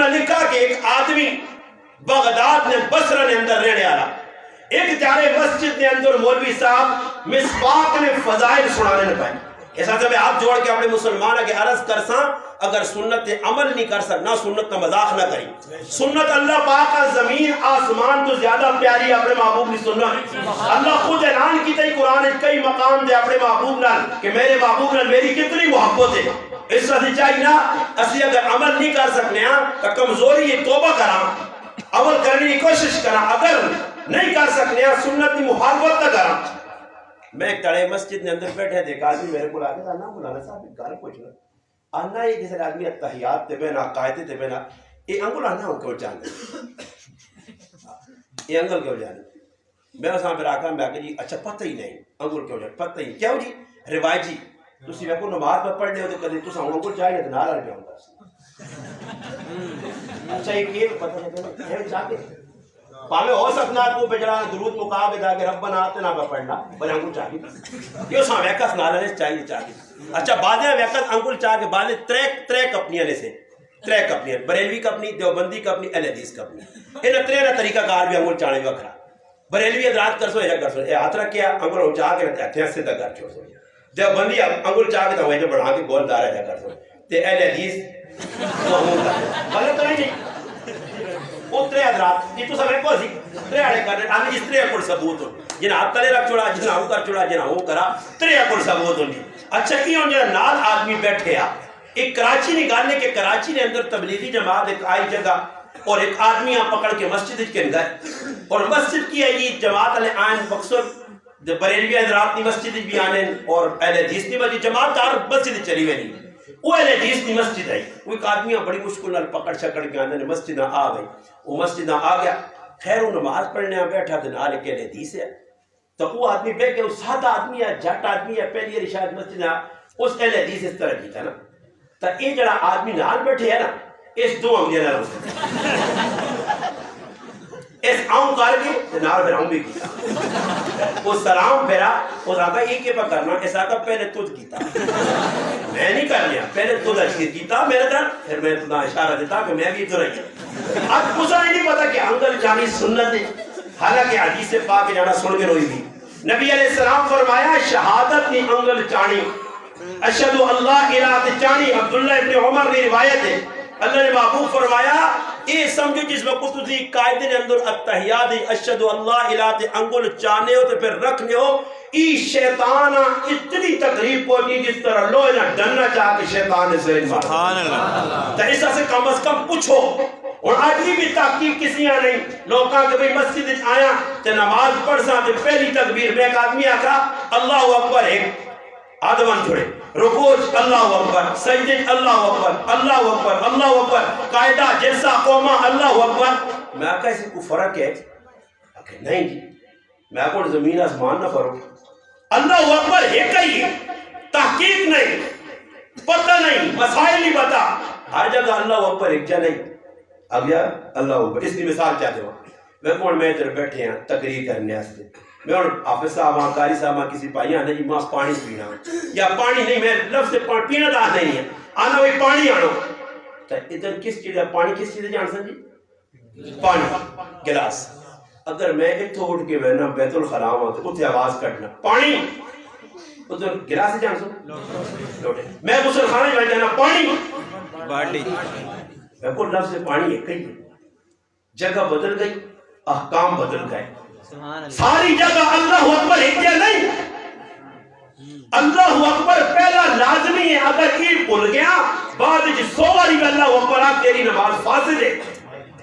انہیں لکھا کہ ایک آدمی بغداد نے بصرہ نے اندر رہنے والا ایک جارے مسجد نے اندر مولوی صاحب مصباح نے فضائل سنانے نہ پائے ایسا سے میں آپ جوڑ کے اپنے مسلمان کے عرض کرساں اگر سنت عمل نہیں کر سکنا سنت کا مذاق نہ کری سنت اللہ پاک کا زمین آسمان تو زیادہ پیاری اپنے محبوب کی سنت اللہ خود اعلان کی تھی قرآن کئی مقام دے اپنے محبوب نال کہ میرے محبوب نال میری کتنی محبت ہے اس سے چاہیے نا اسی اگر عمل نہیں کر سکنے تو کمزوری ہے توبہ کرا عمل کرنے کی کوشش کرا اگر نہیں کر سکنے سنت کی مخالفت نہ کرا میں ایک تڑے مسجد نے اندر بیٹھے دیکھا آدمی میرے کو آگے آنا مولانا صاحب گھر پوچھنا آنا یہ کسی آدمی اتحیات تے بینا قائدے تے بینا یہ انگل آنا ہوں کیوں جانے یہ انگل کیوں جانے میں اس پھر آکا میں آکا جی اچھا پتہ ہی نہیں انگل کیوں جانے پتہ ہی کیا ہو جی روایت جی تسی میں کو نماز میں پڑھنے ہو تو کدھے تسا انگل جائے نہ نال آ گیا اچھا یہ پتہ نہیں ہے جاتے پاوے ہو سکنا کو بجڑا درود مقابل دا کہ ربنا آتنا پہ پڑھنا بل انگل چاہیے یہ ساں ویکس نالنے چاہیے اچھا بعد ویکس انگل چاہ کے بعد ترے کپنیاں نے سے ترے کپنیاں بریلوی کپنی دیوبندی کپنی اہل حدیث کپنی انہیں ترے نہ طریقہ کار بھی انگل چاہنے وکھرا بریلوی حضرات کر سو ایسا کر سو اے ہاتھ رکھیا انگل ہو چاہ کے ہتھیاں سے کر چھوڑ سو دیوبندی انگل چاہ کے تو وہیں بڑھا کے گول دار ایسا کر سو تے اہل حدیث تو انگل کر غلط تو نہیں وہ ترے حضرات یہ تو سمجھ کو سی ترے آڑے کرنے آنے جس ترے اکڑ ثبوت ہو جنہاں آپ تلے رکھ چھوڑا جنہاں ہوں کر چھوڑا جنہاں ہوں کرا ترے اکڑ ثبوت ہوں اچھا کی ہوں جنہاں نال آدمی بیٹھے آ ایک کراچی نکالنے کے کراچی نے اندر تبلیغی جماعت ایک آئی جگہ اور ایک آدمی یہاں پکڑ کے مسجد کے گئے اور مسجد کی ہے یہ جماعت علیہ آئین مقصد بریلوی حضرات کی مسجد بھی آنے اور اہل حدیث کی مسجد جماعت دار مسجد چلی ہوئی نہیں وہ اہل حدیث کی مسجد ہے وہ ایک آدمی بڑی مشکل نال پکڑ چھکڑ کے آنے مسجد آ گئی وہ مسجد آ گیا خیر وہ نماز پڑھنے بیٹھا تو نال ایک اہل حدیث ہے تو وہ آدمی بیٹھ کے وہ سادہ آدمی ہے جٹ آدمی ہے پہلی علی شاید مسجد اس اہل حدیث اس طرح کی تھا نا تو یہ جڑا آدمی نال بیٹھے ہے نا اس دو ہم دینا اس آؤں کر کے نال پھر آؤں بھی کیتا وہ سلام پھیرا اس آقا یہ کیا کرنا اس آقا پہلے تجھ کیتا میں نہیں کر لیا پہلے تجھ اچھی کیتا میرے در پھر میں تجھا اشارہ دیتا کہ میں بھی تو رہی اب اسا نہیں پتا کہ انگل جانی سنت ہے حالانکہ حدیث پاک جانا سن کے روئی بھی نبی علیہ السلام فرمایا شہادت کی انگل چانی اشہدو اللہ الہ چانی عبداللہ ابن عمر نے روایت ہے اللہ نے محبوب فرمایا یہ سمجھو جس وقت تسی قائدے نے اندر اتحیات اشہدو اللہ الہ انگل چانے ہو تو پھر رکھنے ہو ای شیطانہ اتنی تقریب پہنچی جس طرح لوہ نہ ڈننا چاہ کے شیطان نے سرین مارا سبحان اللہ تو ایسا سے کم از کم پوچھو اور آج بھی تحقیق کسی نہیں لوگ کہا کہ بھئی مسجد آیا تو نماز پڑھ سا تو پہلی تکبیر میں ایک آدمی آکھا اللہ اکبر ایک آدمان چھوڑے رکوع اللہ اکبر سجدے اللہ اکبر اللہ اکبر اللہ اکبر قائدہ جلسہ قومہ اللہ اکبر میں آکھا اسے کو فرق ہے کہ نہیں جی میں آکھا زمین آسمان نہ فرق اللہ اکبر ایک ہی ہے تحقیق نہیں پتہ نہیں مسائل نہیں پتا ہر جگہ اللہ اکبر ایک جا نہیں اب یار اللہ اکبر اس کی مثال چاہتے ہو میں کون میں ادھر بیٹھے ہیں تقریر کرنے آستے میں اور حافظ صاحب کاری صاحب کسی پائی آنے جی ماں پانی پینا یا پانی نہیں میں لفظ سے پینا دا نہیں ہے آنا وہی پانی آنو تو ادھر کس چیز ہے پانی کس چیز ہے جان سن جی پانی گلاس اگر میں اتھو اٹھ کے میں بیت الخلاء ہوں تو اتھے آواز کٹنا پانی ادھر گلاس ہے جان سن لوٹے میں غسل خانے جو ہے جانا پانی باٹی میں کو لفظ سے پانی ہے کہیں جگہ بدل گئی احکام بدل گئے ساری جگہ اللہ اکبر ایک جگہ نہیں اللہ اکبر پہلا لازمی ہے اگر یہ بھول گیا بعد جی سواری میں اللہ اکبر آپ تیری نماز فاسد ہے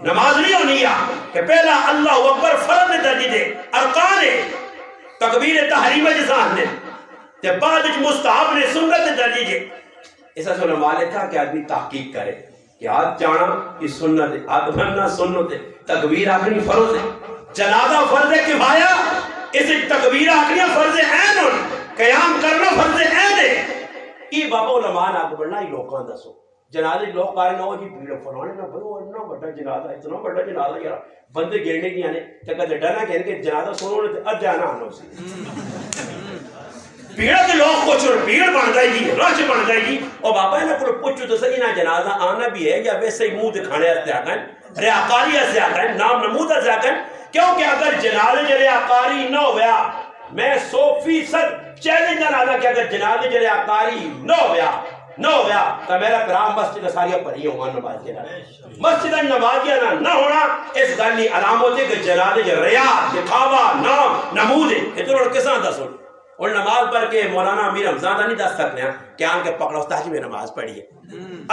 نماز نہیں ہونی ہے کہ پہلا اللہ اکبر فرض درجی دے ارکان ہے تکبیر تحریم جسان نے تے بعد جی مستحب نے سنت درجی دے ایسا سے علماء نے کہا کہ آدمی تحقیق کرے کہ آج جانا کہ سنت ہے آج بھرنا سنت ہے تکبیر آخری فرض ہے جنازہ فرض کفایہ اسے تکبیر آخری فرض عین ہو قیام کرنا فرض عین ہے یہ بابا علماء نے آگے بڑھنا یہ لوگاں دسو جنازے لوگ آئے نہ ہو جی بھیڑ فلانے نہ بھائی اتنا بڑا جنازہ اتنا بڑا جنازہ یار بندے گھیرنے نہیں آنے تو کہتے ڈرنا کہنے کہ جنازہ سنو نے اب جانا آنا اسی بھیڑ کے لوگ کچھ اور بھیڑ بن جائے گی، رش بن جائے گی. اور بابا انہاں کو پوچھو تو صحیح نہ جنازہ آنا بھی ہے یا ویسے ہی منہ دکھانے سے آ گئے، ریاکاری سے آ گئے، نام نمود سے آ گئے؟ کیونکہ اگر جنازے ریاکاری نہ ہویا، میں 100% چیلنج نہ لانا کہ اگر جنازے ریاکاری نہ ہویا تو میرا کرام مسجد ساریاں پڑھی ہوگا نماز کے مسجد نمازیاں نہ ہونا اس گل کی علامت ہے کہ جنازے ریا دکھاوا نام نمود ادھر کساں دسو. اور نماز پڑھ کے مولانا امیر رمضان نہیں دس سکتے ہیں کہ آن کے پکڑا استاد جی میں نماز پڑھی ہے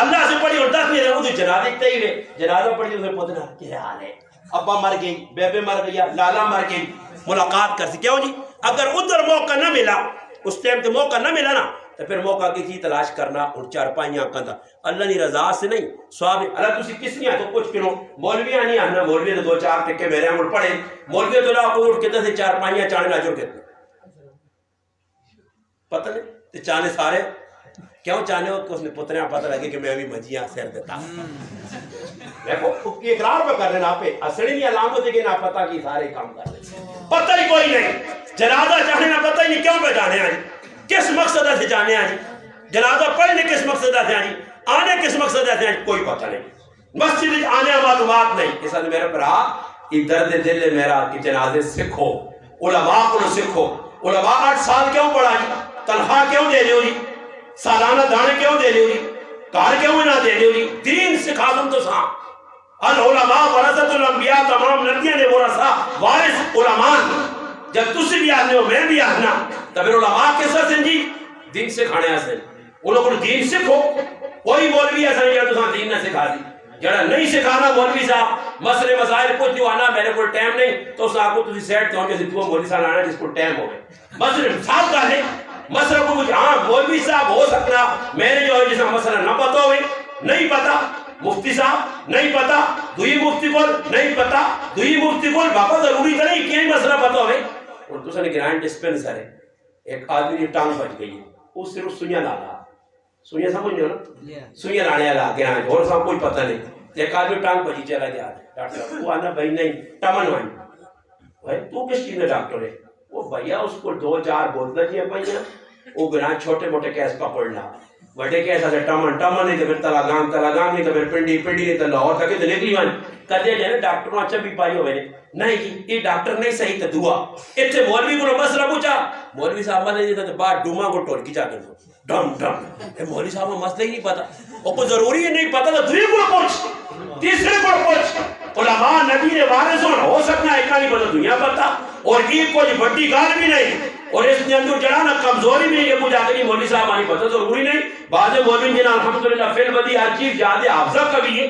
اللہ سے پڑھی اور 10 نہیں وہ جنازے تے ہی جنازہ پڑھی اسے پوچھنا کیا حال ہے، ابا مر گئی، بیبے مر گیا، لالا مر گئی، ملاقات کر سی. کیوں جی؟ اگر ادھر موقع نہ ملا، اس ٹائم تے موقع نہ ملا نا، تو پھر موقع کی چیز تلاش کرنا اور چارپائیاں کندہ اللہ نے رضا سے نہیں سواب. اللہ تسی کس نہیں تو کچھ کنو مولویاں نہیں آنا، مولوی نے 2-4 ٹکے میرے ہم پڑھے، مولوی تو لا کوئی اٹھ کے سے چارپائیاں چانے نہ جڑ کے پتہ نہیں تو چانے سارے کیوں چانے ہو کہ اس نے پتریاں پتہ لگے کہ میں بھی مجھیاں سیر دیتا دیکھو یہ اقرار پہ کر لینا پہ اصلی نہیں علامت ہے کہ نہ پتہ کی سارے کام کر لیں، پتہ ہی کوئی نہیں. جنازہ چاہنے نہ پتہ ہی نہیں کیوں پہ جانے ہیں، کس مقصد سے جانے ہیں، جنازہ پڑھنے کس مقصد سے ہیں، آنے کس مقصد سے ہیں، کوئی پتہ نہیں. مسجد آنے معلومات نہیں. اس لیے میرے برا یہ درد دل ہے میرا کہ جنازے سکھو، علماء کو سکھو. علماء 8 سال کیوں پڑھائی، تنخواہ کیوں دے رہی، سالانہ دانے کیوں دے رہی، کار کیوں نہ دے رہی، دین سکھا تم تو ساں. العلماء ورثۃ الانبیاء، تمام نبیوں نے ورثہ وارث علماء. جب تسی بھی آنے ہو میں بھی آنا تو پھر علماء کے ساتھ جی دین سکھانے آسے ان لوگوں کو دین سکھو. کوئی مولوی ایسا نہیں جڑا تو دین نہ سکھا دی، جڑا نہیں سکھانا مولوی صاحب مسئلے مسائل کچھ جو آنا میرے کو ٹائم نہیں تو اس آپ کو تسی سیٹ تو کہ تو مولوی صاحب آنا جس کو ٹائم ہوئے مسئلے صاحب کا ہے مسئلہ کو کچھ. ہاں مولوی صاحب ہو سکنا میرے جو ہے جس کا مسئلہ نہ پتہ ہوئے، نہیں پتہ مفتی صاحب نہیں پتہ، دوئی مفتی کو نہیں پتہ، دوئی مفتی کو بابا ضروری تو نہیں کہ مسئلہ پتہ ہوئے. اور دوسرا نے گرانٹ ڈسپنسر ہے، ایک آدمی کی ٹانگ بچ گئی، وہ صرف سوئیاں لالا، سوئیاں سمجھ نا، سوئیاں لانے والا گرانٹ اور سب کوئی پتہ نہیں. ایک آدمی ٹانگ بچی چلا گیا ڈاکٹر صاحب وہ آنا بھائی نہیں ٹمن وائن بھائی تو کس چیز میں ڈاکٹر ہے، وہ بھیا اس کو 2-4 بوتلیں دیا بھیا وہ گرانٹ چھوٹے موٹے کیس پکڑنا بڑے کیس آتے ٹمن نہیں تو پھر تلاگام نہیں تو پھر پنڈی نہیں تو لاہور تک تو نکلی وائن کدے جانے ڈاکٹروں اچھا بھی پائی ہوئے نہیں یہ ڈاکٹر نہیں صحیح تو دعا اتنے مولوی کو مسئلہ پوچھا مولوی صاحب مسئلہ نہیں دیتا بعد ڈوما کو ٹول کی جا کر ڈم مولوی صاحب کو مسئلہ ہی نہیں پتا وہ کو ضروری ہے نہیں پتا تو دوسرے کو پوچھ تیسرے کو پوچھ علماء نبی نے وارث ہو سکنا ہے نہیں پتا دنیا پتا اور یہ کوئی بڑی گال بھی نہیں اور اس نے اندر جڑانا کمزوری بھی ہے کہ مجھے آگے مولوی صاحب آنی پتا ضروری نہیں بعض مولوی جنہاں الحمدللہ فیل بدی ہر چیز زیادہ حافظہ کبھی ہے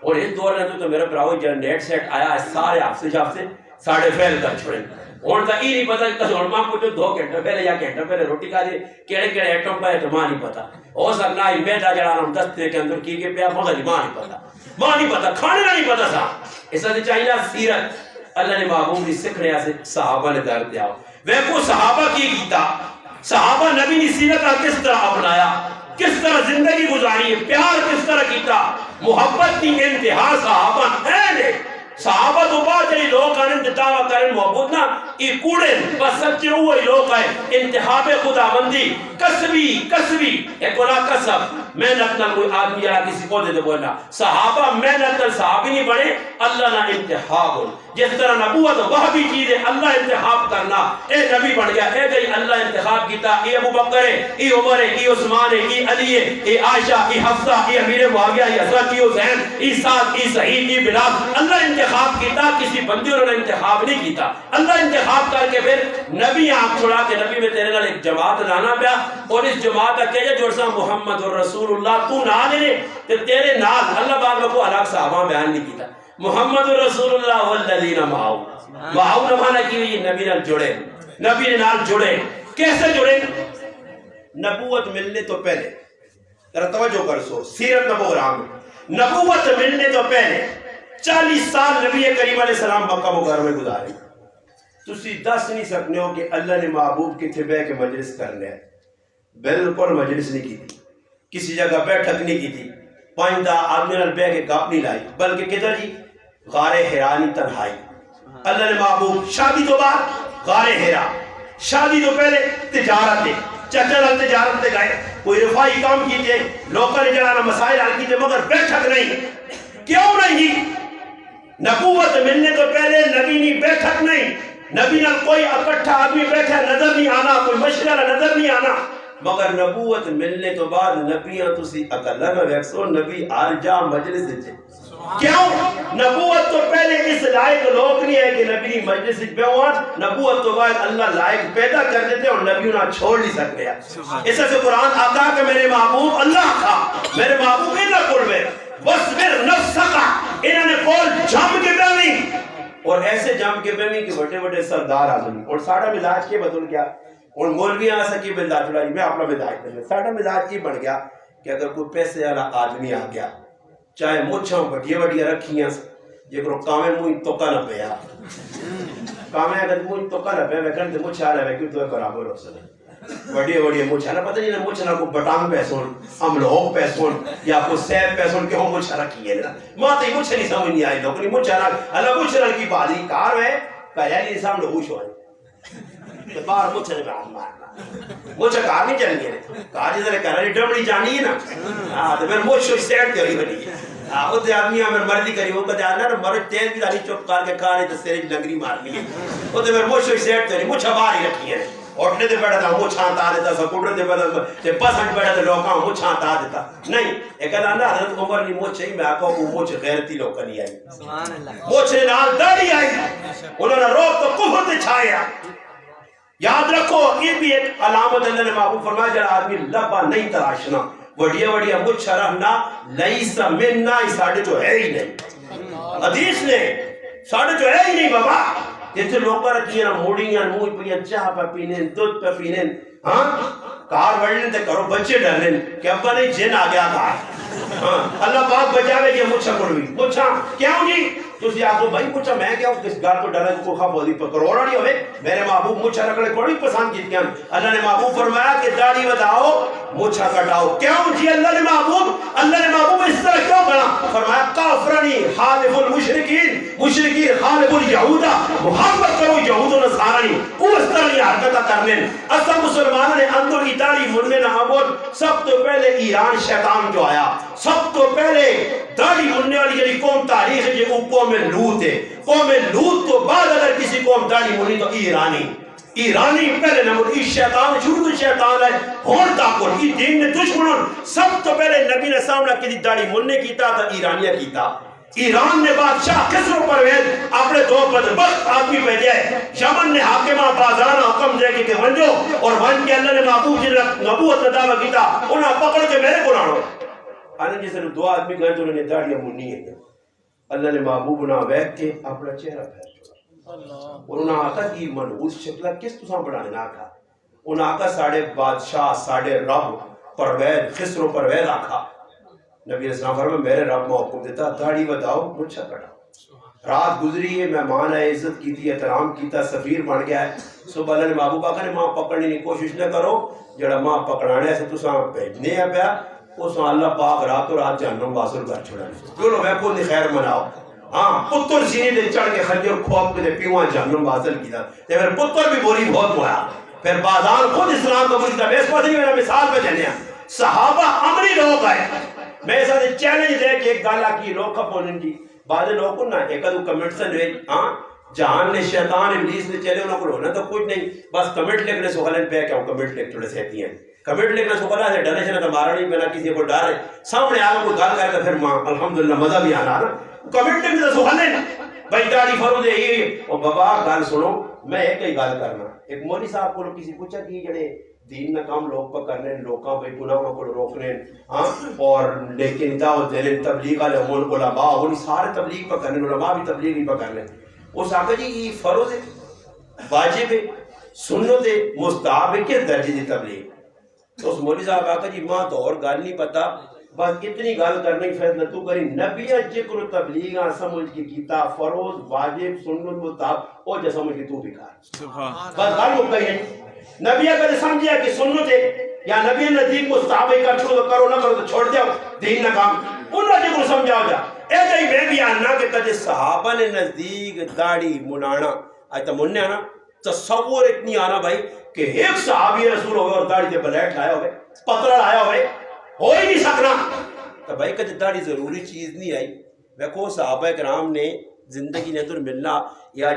اور اس دور میں تو میرا براوی جب نیٹ سیٹ آیا ہے سارے حافظے ساڑھے فیل کر چھوڑیں اور تا یہ نہیں پتا کہ علماء کو جو 2 گھنٹے پہلے یا گھنٹے پہلے روٹی کھا دی کیڑے ایٹم پہ تو ماں نہیں پتا ہو سکنا ہے میدا جڑانا ہم دستے کے اندر کی پیا مگر ماں نہیں پتا کھانے کا نہیں پتا تھا اس لیے چاہیے سیرت اللہ نے محبوب کی سکھنے سے صحابہ نے درد دیا وہ کو صحابہ کی کیتا صحابہ نبی نے سیرت کا کس طرح اپنایا کس طرح زندگی گزاری ہے پیار کس طرح کیتا محبت کی انتہا صحابہ ہے صحابہ تو بعد جی لوگ آنے دعویٰ کریں محبت نا یہ کوڑے بس سچے ہوئے لوگ آئے انتخاب خدا بندی کسبی ایک بنا کسب محنت نہ کوئی آدمی جڑا کسی کو دے بولنا صحابہ محنت نہ صحابی نہیں بڑھے اللہ نہ انتخاب ہو جس طرح نبوت وہ بھی چیز ہے اللہ انتخاب کرنا اے نبی بن گیا اے گئی اللہ انتخاب کیتا اے ابو بکر ہے اے عمر ہے اے عثمان ہے اے علی ہے اے عائشہ اے حفصہ اے امیر معاویہ اے حسن اے حسین اے سعد اے سعید اے بلال اللہ انتخاب کیتا کسی بندے نے انتخاب نہیں کیتا اللہ انتخاب کر کے پھر نبی آنکھ چھوڑا کہ نبی میں تیرے نال ایک جماعت لانا پیا اور اس جماعت کا کہے جوڑ سا محمد رسول اللہ تو نہ لے تیرے نال اللہ باغ کو الگ صحابہ بیان نہیں کیتا محمد رسول اللہ والذین معاہو معاہو نمانا کی ہوئی نبی نال جڑے نبی نے نال جڑے کیسے جڑے نبوت ملنے تو پہلے ذرا توجہ کر سو سیرت نبوغرام نبوت ملنے تو پہلے 40 سال نبی کریم علیہ السلام مکہ مکرمہ میں گزارے تسی دس نہیں سکنے ہو کہ اللہ نے محبوب کی تھے کے مجلس کر لیا بالکل مجلس نہیں کی تھی کسی جگہ بیٹھک نہیں کی تھی پائندہ آدمی نے بے کے گاپ نہیں لائی بلکہ کدھر جی غار حرانی تنہائی اللہ نے محبوب شادی تو بعد غار حرا شادی تو پہلے تجارت ہے، چچا نال تجارت تے گئے، کوئی رفائی کام کیتے، لوکاں نے جڑا مسائل حل کیتے، مگر بیٹھک نہیں. کیوں نہیں؟ نبوت ملنے تو پہلے نبی نہیں بیٹھک نہیں، نبی نال کوئی اکٹھا آدمی بیٹھا نظر نہیں آنا، کوئی مشورہ نظر نہیں آنا. مگر نبوت ملنے تو بعد نبیاں تسی اکلا نہ ویکسو، نبی ہر جا مجلس وچ. کیوں؟ نبوت تو پہلے اس لائق لوگ نہیں ہے کہ نبی مجلس وچ بیٹھن، نبوت تو بعد اللہ لائق پیدا کر دیتے اور نبی انہاں چھوڑ نہیں سکتے. اس سے قرآن آتا کہ میرے محبوب اللہ تھا، میرے محبوب انہاں کول میں وَاصْبِرْ نَفْسَكَ، انہوں نے کول جم کے بیوی، اور ایسے جم کے بیوی کہ بڑے بڑے سردار آدمی. اور ساڑھا مزاج کے بدل گیا، اور مولوی آ سکی مزاج چھڑائی، میں اپنا مزاج کرنے ساڑھا مزاج یہ بن گیا کہ اگر کوئی پیسے والا آدمی آ گیا، چاہے مچھاں بڑی بڑی رکھیاں، یہ کرو کامے موئی توکا نہ پیا، کامے اگر موئی توکا نہ پیا ویکن تے مچھ آ رہا ہے کیوں تو برابر ہو سکے. بڑی بڑی مچھ ہے نا، پتہ نہیں نا مچھ نہ کو بٹانگ پیسون، ہم لوگ پیسون، یا کو سیب پیسون کہ ہم مچھ رکھی ہے نا. ماں تے مچھ نہیں سمجھ نہیں آئی لوگ نہیں مچھ رکھ اللہ مچھ رکھ کی بادی کار ہے کہ یعنی انسان لوگ ہوش ہوئے باہر مچھ نے بات مارنا، مچھ کار نہیں چلنی ہے، کار جیسے کہنا ہے ڈبڑی جانی ہے نا. ہاں تو میں مچھ ہوئی سیٹ کری بنی ہے، وہ تے آدمی ہمیں مرضی کری، وہ کہتے ہیں نا مرض تیز بھی داری چپ کر کے کھانے تو سیرج لنگری مارنی ہے، وہ تے میں مچھ ہوئی سیٹ کری، مچھ باہر ہی رکھی ہے. اٹھنے دے بیٹھا تھا مچھاں تا دیتا، سکوٹر دے بیٹھا تھا بس ہٹ بیٹھا تھا لوکاں مچھاں تا دیتا. نہیں ایک ادھانا حضرت عمر نہیں مچھ ہی میں آکا وہ مچھ غیرتی لوکا نہیں آئی، مچھ نے نال داڑھی آئی، انہوں نے روک تو کفر تے چھایا. یاد رکھو یہ بھی ایک علامت اللہ نے محبوب فرمایا جڑا آدمی لبا نہیں تراشنا، وڈیا وڈیا مچھ رہنا لیس مننا، یہ ساڑھے جو ہے ہی نہیں. حدیث نے ساڑھے جو ہے ہی نہیں بابا. جیسے لوگ رکھیے نا موڑیاں موئی پہ چاہ پہ پینے دودھ پہ پینے، ہاں کار بڑھنے تے کرو بچے ڈرنے کہ ابا نہیں جن آ گیا کار. اللہ پاک بچاوے کہ مچھا کڑوی مچھا کیوں جی تسی آگو بھائی مچھا میں کیا کس گار کو ڈرنے کو خواب ہوئی پر کروڑا نہیں ہوئے میرے محبوب مچھا رکھنے بڑی پسند کی. اللہ نے محبوب فرمایا کہ داڑھی بتاؤ مچھا کٹاؤ. کیوں جی اللہ نے محبوب اس طرح کیوں کرا؟ فرمایا کافرنی خالف المشرکین، مشرکین خالف الیہودہ، محبت کرو یہود و نصارانی، اس طرح یہ حرکتہ کرنے. اصلا مسلمانوں نے اندر کی داڑھی مننے نہ آبود. سب تو پہلے ایران شیطان جو آیا، سب تو پہلے داڑھی مننے والی جلی قوم تاریخ ہے جو قوم لوط ہے. قوم لوط تو بعد اگر کسی قوم داڑھی منی تو ایرانی پہلے نمبر. اس شیطان شروع تو شیطان ہے ہون تاکر کی دین نے دشمنوں سب تو پہلے نبی نے سامنا کسی داڑھی مننے کیتا تھا ایرانیہ کیتا. ایران نے بادشاہ خسرو پرویز اپنے دو بدبخت آدمی بھیجے، یمن نے حاکمہ بازارہ حکم دے کہ ونجو، اور ون کے اللہ نے محبوب جن نبوت نے دعویٰ کیتا انہاں پکڑ کے میرے کو لاڑو. آنے جیسے دو آدمی گئے تو انہوں نے داڑیاں منی ہے. اللہ نے محبوب انہاں بیٹھ کے اپنا چہرہ پھیر چھوڑا اور انہاں آقا کی منحوس شکلہ کس تساں بڑھانے نہ آقا. انہاں آقا ساڑھے بادشاہ ساڑھے رب پرویز خسرو پرویز آقا. نبی اسلام فرمائے میرے رب میں حکم دیتا داڑھی بتاؤ مچھا کٹاؤ. رات گزری ہے مہمان آئے عزت کی تھی احترام کیتا سفیر بن گیا ہے. صبح اللہ نے محبوب آقا نے ماں پکڑنے کی کوشش نہ کرو، جڑا ماں پکڑانے سے تساں بھیجنے ہیں پیا اس اللہ پاک رات و رات جہنم واصل کر چھوڑا. چلو میں کو خیر مناؤ. ہاں پتر سینے دے چڑھ کے خنجر کھوپ کے پیواں جہنم واصل کیتا تے پھر پتر بھی بولی بہت ہوا. پھر بازار خود اسلام کو بولتا میں اس پاس نہیں میرا مثال پہ جانے صحابہ عملی لوگ آئے. میں ساتھ چیلنج دے کہ ایک گالا کی لوگ کھپونن کی بعد لوگوں نا ایک ادو کمنٹ سے رہے ہاں جہان نے شیطان ابلیس نے چلے انہوں کو ہونا تو کچھ نہیں بس کمنٹ لکھنے سے غلط پہ کیا کمنٹ لکھ تھوڑے سے ہیں کمنٹ لکھنا سے غلط ہے ڈرنے سے نہ مارا نہیں بنا کسی کو ڈر ہے سامنے آگا کوئی گال کر کے پھر ماں الحمدللہ مزہ بھی آنا نا کمنٹ لکھنے سے غلط بھائی داڑھی فرو دے یہ اور بابا گال سنو میں ایک ہی گال کرنا. ایک مولوی صاحب کو کسی پوچھا کہ جڑے دین نہ کام لوگ پر کرنے لوکاں بے گناہوں کو روکنے ہاں اور لیکن دعوت دے تبلیغ والے امول علماء وہ سارے تبلیغ پر کرنے علماء بھی تبلیغ ہی پر کرنے. اس آقا جی یہ فرض ہے واجب ہے سنت ہے مستحب ہے کس درجے دی تبلیغ. تو اس مولوی صاحب آقا جی ماں تو اور گال نہیں پتا بس اتنی گال کرنے کی فیصلہ تو کری نبی ذکر تبلیغ سمجھ کی کیتا فرض واجب سنت مستحب او جے سمجھ کی تو بھی کار بس گال ہو گئی. نبی اگر سمجھیا کہ سنت ہے یا نبی نزدیک مستحب ہے کر چھوڑو کرو نہ کرو تو چھوڑ دیا دین نہ کام انہوں نے کو سمجھاؤ جا. ایسا ہی میں بھی آنا کہ کدے صحابہ نے نزدیک داڑھی منانا آج تو مننے آنا تصور ایک نہیں آنا بھائی کہ ایک صحابی رسول ہوئے اور داڑھی سے بلیٹ لایا ہوئے پتلا لایا ہوئے ہو ہی نہیں سکنا تو بھائی کدی داڑھی ضروری چیز نہیں آئی. ویکھو صحابہ کرام نے زندگی نے تو ملنا یا